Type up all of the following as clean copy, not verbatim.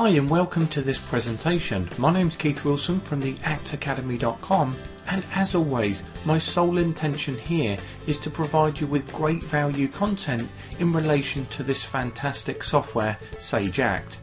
Hi and welcome to this presentation. My name's Keith Wilson from the actacademy.com, and as always my sole intention here is to provide you with great value content in relation to this fantastic software, Sage Act.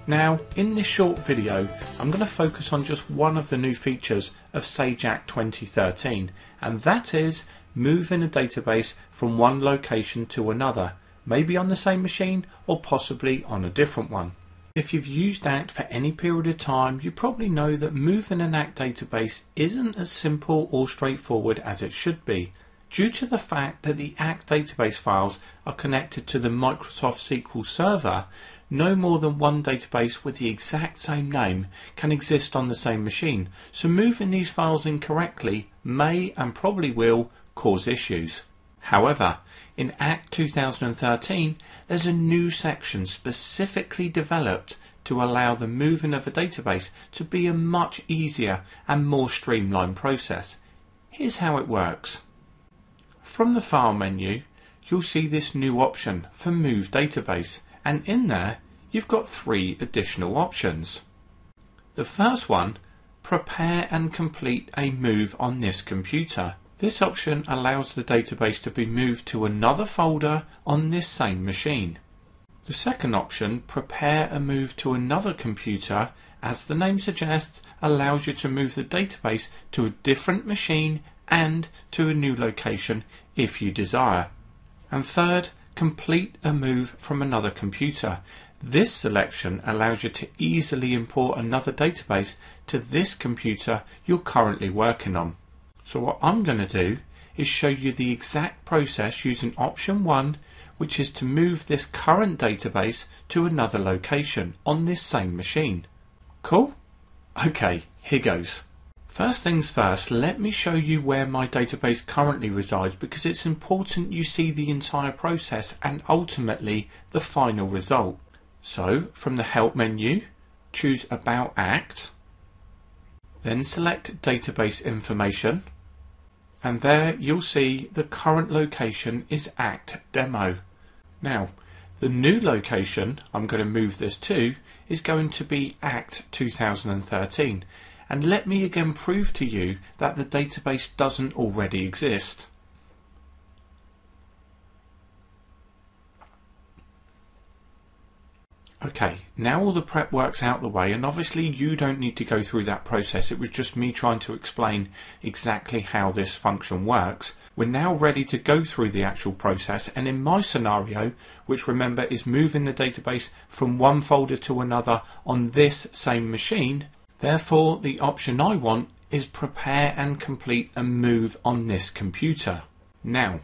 Now in this short video I'm going to focus on just one of the new features of Sage Act 2013, and that is moving a database from one location to another, maybe on the same machine or possibly on a different one. If you've used ACT for any period of time, you probably know that moving an ACT database isn't as simple or straightforward as it should be, due to the fact that the ACT database files are connected to the Microsoft SQL Server. No more than one database with the exact same name can exist on the same machine, so moving these files incorrectly may and probably will cause issues. However, in ACT 2013, there's a new section specifically developed to allow the moving of a database to be a much easier and more streamlined process. Here's how it works. From the File menu, you'll see this new option for Move Database, and in there you've got three additional options. The first one, prepare and complete a move on this computer. This option allows the database to be moved to another folder on this same machine. The second option, prepare a move to another computer, as the name suggests, allows you to move the database to a different machine and to a new location if you desire. And third, complete a move from another computer. This selection allows you to easily import another database to this computer you're currently working on. So what I'm going to do is show you the exact process using option 1, which is to move this current database to another location on this same machine. Cool? Okay, here goes. First things first, let me show you where my database currently resides, because it's important you see the entire process and ultimately the final result. So from the Help menu, choose About Act, then select Database Information, and there you'll see the current location is ACT Demo. Now, the new location I'm going to move this to is going to be ACT 2013. And let me again prove to you that the database doesn't already exist. Okay, now all the prep work's out the way, and obviously you don't need to go through that process. It was just me trying to explain exactly how this function works. We're now ready to go through the actual process, and in my scenario, which remember is moving the database from one folder to another on this same machine, therefore the option I want is prepare and complete a move on this computer. Now,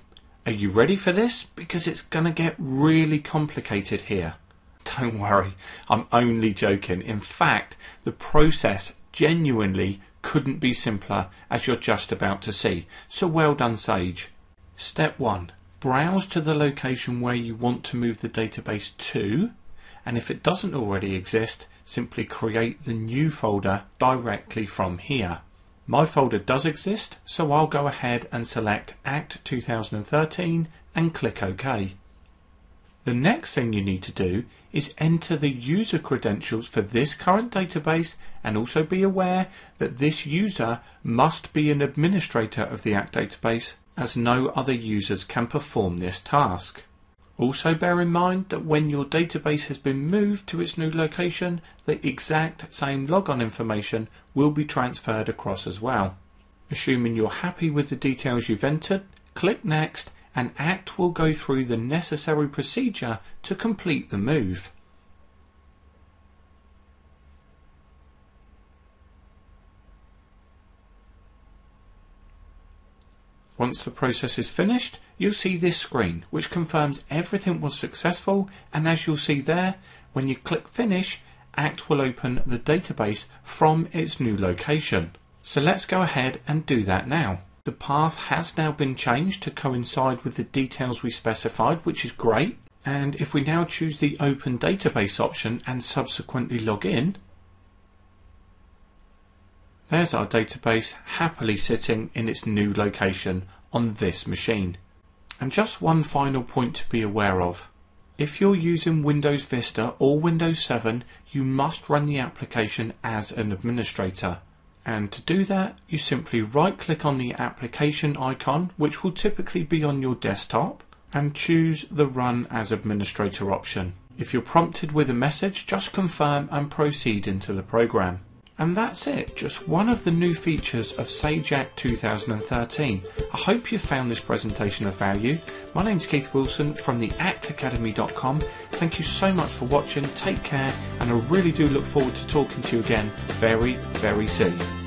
are you ready for this? Because it's going to get really complicated here. Don't worry, I'm only joking. In fact, the process genuinely couldn't be simpler, as you're just about to see. So well done, Sage. Step 1. Browse to the location where you want to move the database to, and if it doesn't already exist, simply create the new folder directly from here. My folder does exist, so I'll go ahead and select ACT 2013 and click OK. The next thing you need to do is enter the user credentials for this current database, and also be aware that this user must be an administrator of the ACT database, as no other users can perform this task. Also bear in mind that when your database has been moved to its new location, the exact same logon information will be transferred across as well. Assuming you're happy with the details you've entered, click Next, and ACT will go through the necessary procedure to complete the move. Once the process is finished, you'll see this screen which confirms everything was successful, and as you'll see there, when you click Finish, ACT will open the database from its new location. So let's go ahead and do that now. The path has now been changed to coincide with the details we specified, which is great. And if we now choose the Open Database option and subsequently log in, there's our database happily sitting in its new location on this machine. And just one final point to be aware of. If you're using Windows Vista or Windows 7, you must run the application as an administrator. And to do that, you simply right-click on the application icon, which will typically be on your desktop, and choose the Run as Administrator option. If you're prompted with a message, just confirm and proceed into the program. And that's it, just one of the new features of Sage Act 2013. I hope you found this presentation of value. My name's Keith Wilson from the actacademy.com. Thank you so much for watching, take care, and I really do look forward to talking to you again very, very soon.